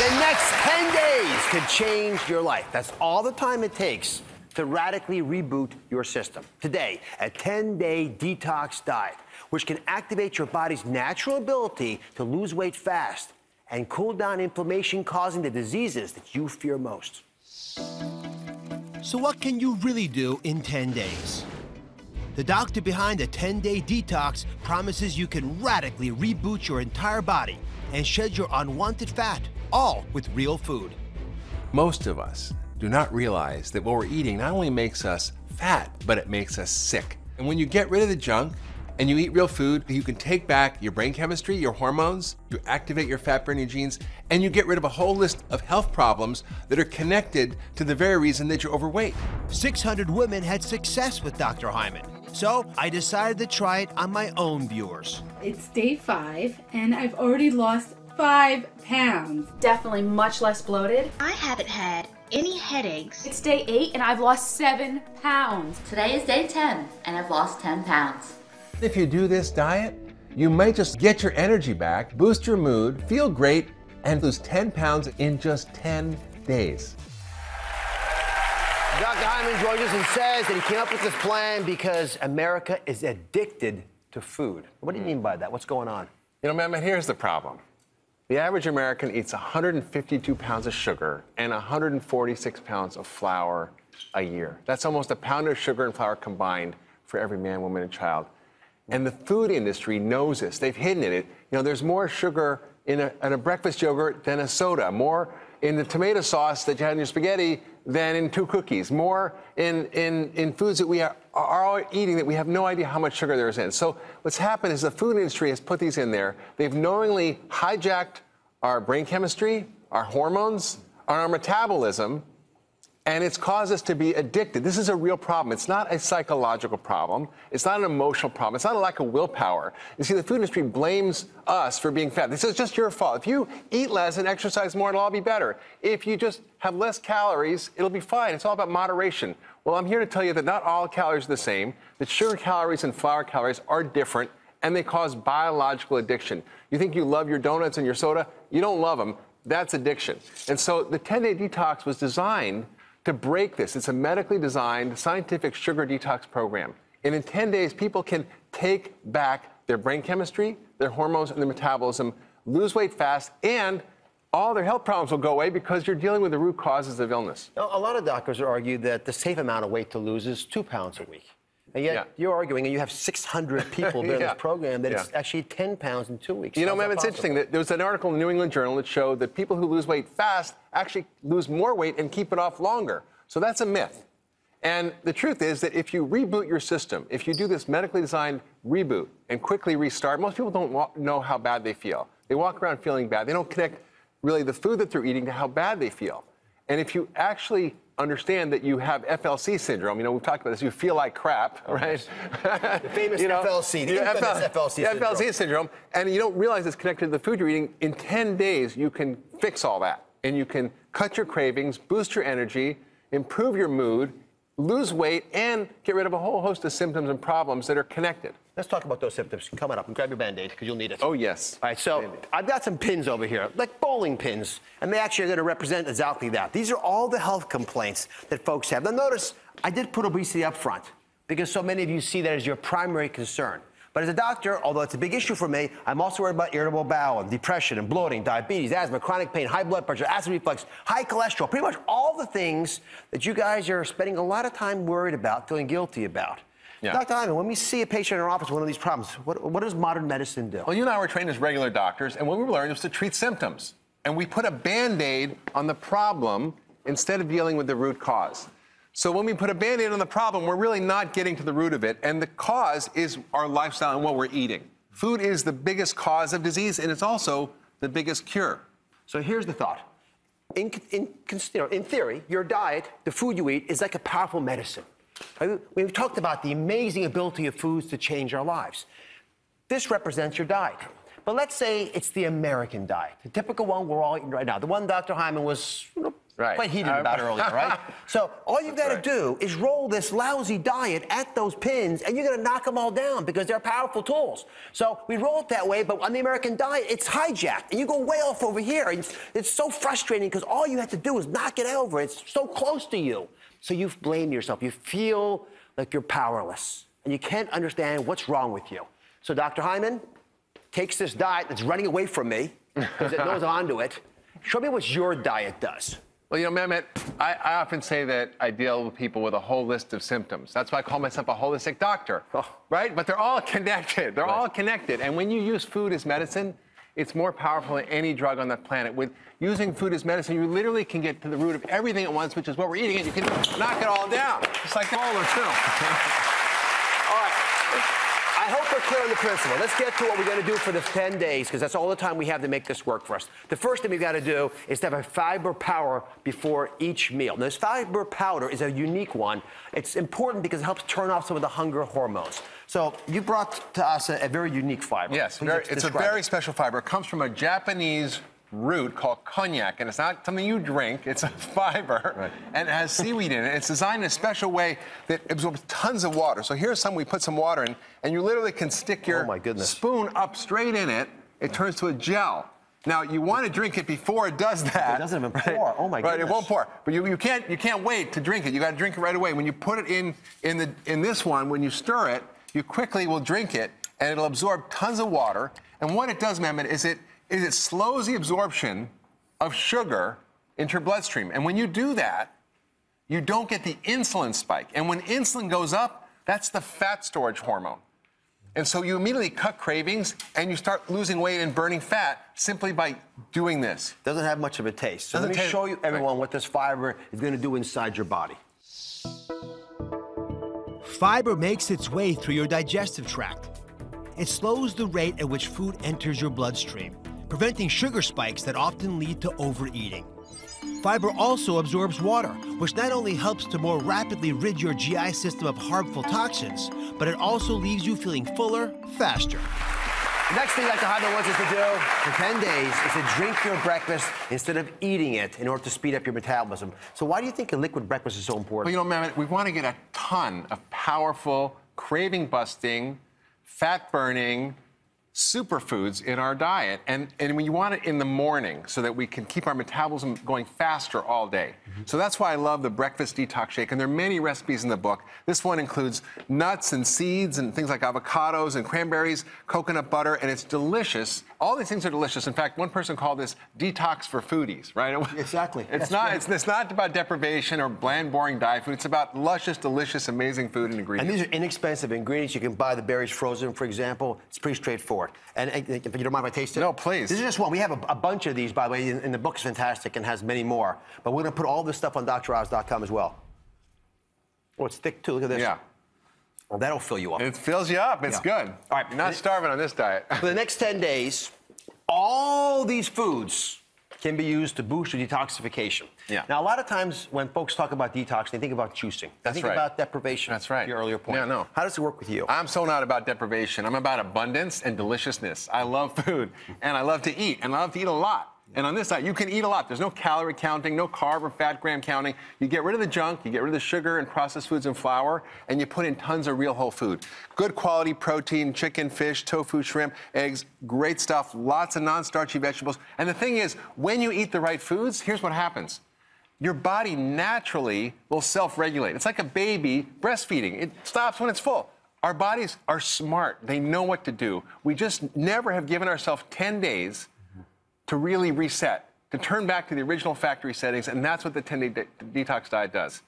The next 10 days could change your life. That's all the time it takes to radically reboot your system. Today, a 10-day detox diet, which can activate your body's natural ability to lose weight fast and cool down inflammation causing the diseases that you fear most. So what can you really do in 10 days? The doctor behind the 10-day detox promises you can radically reboot your entire body and shed your unwanted fat, all with real food. Most of us do not realize that what we're eating not only makes us fat, but it makes us sick. And when you get rid of the junk and you eat real food, you can take back your brain chemistry, your hormones, you activate your fat-burning genes, and you get rid of a whole list of health problems that are connected to the very reason that you're overweight. 600 women had success with Dr. Hyman, so I decided to try it on my own viewers. It's day 5, and I've already lost 5 pounds. Definitely much less bloated. I haven't had any headaches. It's day 8, and I've lost 7 pounds. Today is day 10, and I've lost 10 pounds. If you do this diet, you might just get your energy back, boost your mood, feel great, and lose 10 pounds in just 10 days. Dr. Hyman joins us and says that he came up with this plan because America is addicted to food. What do you mean by that? What's going on? You know, Mehmet, here's the problem. The average American eats 152 pounds of sugar and 146 pounds of flour a year. That's almost a pound of sugar and flour combined for every man, woman, and child. And the food industry knows this. They've hidden it. You know, there's more sugar in a breakfast yogurt than a soda, more in the tomato sauce that you had in your spaghetti than in 2 cookies, more in foods that we are all eating that we have no idea how much sugar there is in. So what's happened is the food industry has put these in there. They've knowingly hijacked our brain chemistry, our hormones, our metabolism, and it's caused us to be addicted. This is a real problem. It's not a psychological problem. It's not an emotional problem. It's not a lack of willpower. You see, the food industry blames us for being fat. This is just your fault. If you eat less and exercise more, it'll all be better. If you just have less calories, it'll be fine. It's all about moderation. Well, I'm here to tell you that not all calories are the same, that sugar calories and flour calories are different, and they cause biological addiction. You think you love your donuts and your soda? You don't love them. That's addiction. And so the 10-day detox was designed to break this. It's a medically designed, scientific sugar detox program. And in 10 days, people can take back their brain chemistry, their hormones, and their metabolism, lose weight fast, and all their health problems will go away because you're dealing with the root causes of illness. Now, a lot of doctors argue that the safe amount of weight to lose is 2 pounds a week. And yet you're arguing, and you have 600 people in this program, that it's actually 10 pounds in 2 weeks. You know, ma'am, it's interesting that there was an article in the New England Journal that showed that people who lose weight fast actually lose more weight and keep it off longer. So that's a myth. And the truth is that if you reboot your system, if you do this medically designed reboot and quickly restart, most people don't know how bad they feel. They walk around feeling bad. They don't connect really the food that they're eating to how bad they feel. And if you actually understand that you have FLC syndrome, you know, we've talked about this, you feel like crap, right? The famous FLC, the infamous FLC syndrome. And you don't realize it's connected to the food you're eating. In 10 days, you can fix all that. And you can cut your cravings, boost your energy, improve your mood, lose weight, and get rid of a whole host of symptoms and problems that are connected. Let's talk about those symptoms coming up. And grab your Band-Aid, because you'll need it. Oh, yes. All right, so I've got some pins over here, like bowling pins, and they actually are going to represent exactly that. These are all the health complaints that folks have. Now, notice, I did put obesity up front, because so many of you see that as your primary concern. But as a doctor, although it's a big issue for me, I'm also worried about irritable bowel and depression and bloating, diabetes, asthma, chronic pain, high blood pressure, acid reflux, high cholesterol, pretty much all the things that you guys are spending a lot of time worried about, feeling guilty about. Yeah. Dr. Hyman, when we see a patient in our office with one of these problems, what does modern medicine do? Well, you and I were trained as regular doctors, and what we learned was to treat symptoms. And we put a Band-Aid on the problem instead of dealing with the root cause. So when we put a Band-Aid on the problem, we're really not getting to the root of it. And the cause is our lifestyle and what we're eating. Food is the biggest cause of disease, and it's also the biggest cure. So here's the thought. In theory, your diet, the food you eat, is like a powerful medicine. We've talked about the amazing ability of foods to change our lives. This represents your diet. But let's say it's the American diet, the typical one we're all eating right now, the one Dr. Hyman was Right. Quite heated about earlier, right? So all you've got to do is roll this lousy diet at those pins, and you're going to knock them all down because they're powerful tools. So we roll it that way, but on the American diet, it's hijacked, and you go way off over here. And it's so frustrating because all you have to do is knock it over. It's so close to you. So you blame yourself. You feel like you're powerless, and you can't understand what's wrong with you. So Dr. Hyman takes this diet that's running away from me because it knows I'm onto it. Show me what your diet does. Well, Mehmet, I often say that I deal with people with a whole list of symptoms. That's why I call myself a holistic doctor, right? But they're all connected. They're all connected. And when you use food as medicine, it's more powerful than any drug on the planet. With using food as medicine, you literally can get to the root of everything at once, which is what we're eating, and you can knock it all down. It's like bowler, too. All right. I hope we're clear on the principle. Let's get to what we're going to do for the 10 days, because that's all the time we have to make this work for us. The first thing we've got to do is to have a fiber powder before each meal. Now, this fiber powder is a unique one. It's important because it helps turn off some of the hunger hormones. So you brought to us a very unique fiber. Yes, it's a very special fiber. It comes from a Japanese root called cognac, and it's not something you drink, it's a fiber, and it has seaweed in it. It's designed in a special way that absorbs tons of water. So here's some we put some water in, and you literally can stick your spoon up straight in it. It turns to a gel. Now, you want to drink it before it does that. It doesn't even pour. Oh, my goodness. Right, it won't pour. But you can't wait to drink it. You got to drink it right away. When you put it in this one, when you stir it, you quickly will drink it, and it'll absorb tons of water. And what it does, Mehmet, is it slows the absorption of sugar into your bloodstream. And when you do that, you don't get the insulin spike. And when insulin goes up, that's the fat storage hormone. And so you immediately cut cravings, and you start losing weight and burning fat simply by doing this. Doesn't have much of a taste. So let me show you, everyone, what this fiber is going to do inside your body. Fiber makes its way through your digestive tract. It slows the rate at which food enters your bloodstream, preventing sugar spikes that often lead to overeating. Fiber also absorbs water, which not only helps to more rapidly rid your GI system of harmful toxins, but it also leaves you feeling fuller faster. The next thing Dr. Hyman wants us to do for 10 days is to drink your breakfast instead of eating it in order to speed up your metabolism. So why do you think a liquid breakfast is so important? Well, Mehmet, we want to get a ton of powerful, craving-busting, fat-burning superfoods in our diet, and we want it in the morning so that we can keep our metabolism going faster all day. So that's why I love the breakfast detox shake, and there are many recipes in the book. This one includes nuts and seeds and things like avocados and cranberries, coconut butter, and it's delicious. All these things are delicious. In fact, one person called this detox for foodies, right? Exactly. It's not about deprivation or bland, boring diet food. It's about luscious, delicious, amazing food and ingredients. And these are inexpensive ingredients. You can buy the berries frozen, for example. It's pretty straightforward. And if you don't mind if I taste it? No, please. This is just one. We have a bunch of these, by the way, and the book's fantastic and has many more. But we're going to put all this stuff on DrOz.com as well. Oh, it's thick, too. Look at this. Yeah. Well, that'll fill you up. It fills you up. It's good. All right. You're not starving on this diet. For the next 10 days, all these foods can be used to boost your detoxification. Yeah. Now, a lot of times when folks talk about detox, they think about juicing. They think about deprivation. That's right. To your earlier point. Yeah, no. How does it work with you? I'm so not about deprivation. I'm about abundance and deliciousness. I love food, and I love to eat, and I love to eat a lot. And on this diet, you can eat a lot. There's no calorie counting, no carb or fat gram counting. You get rid of the junk, you get rid of the sugar and processed foods and flour, and you put in tons of real whole food. Good quality protein, chicken, fish, tofu, shrimp, eggs, great stuff, lots of non-starchy vegetables. And the thing is, when you eat the right foods, here's what happens. Your body naturally will self-regulate. It's like a baby breastfeeding. It stops when it's full. Our bodies are smart. They know what to do. We just never have given ourselves 10 days to really reset, to turn back to the original factory settings, and that's what the 10-day detox diet does.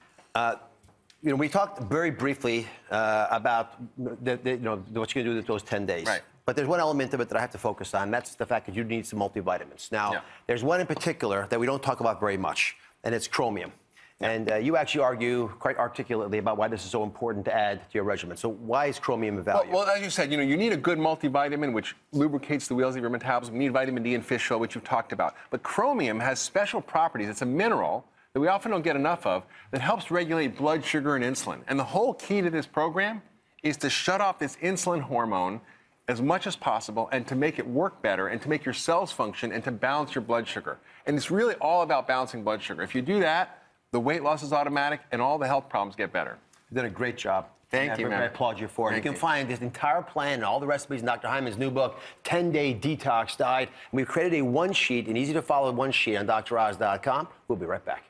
We talked very briefly about what you're going to do with those 10 days. Right. But there's one element of it that I have to focus on. That's the fact that you need some multivitamins. Now, there's one in particular that we don't talk about very much, and it's chromium. And you actually argue quite articulately about why this is so important to add to your regimen. So why is chromium of value? Well, as you said, you need a good multivitamin, which lubricates the wheels of your metabolism. You need vitamin D and fish oil, which you've talked about. But chromium has special properties. It's a mineral that we often don't get enough of that helps regulate blood sugar and insulin. And the whole key to this program is to shut off this insulin hormone as much as possible and to make it work better and to make your cells function and to balance your blood sugar. And it's really all about balancing blood sugar. If you do that, the weight loss is automatic and all the health problems get better. You did a great job. Thank you, man. I applaud you for it. Thank You can you. find this entire plan and all the recipes in Dr. Hyman's new book, 10-Day Detox Diet. And we've created a one-sheet, an easy-to-follow one-sheet on DrOz.com. We'll be right back.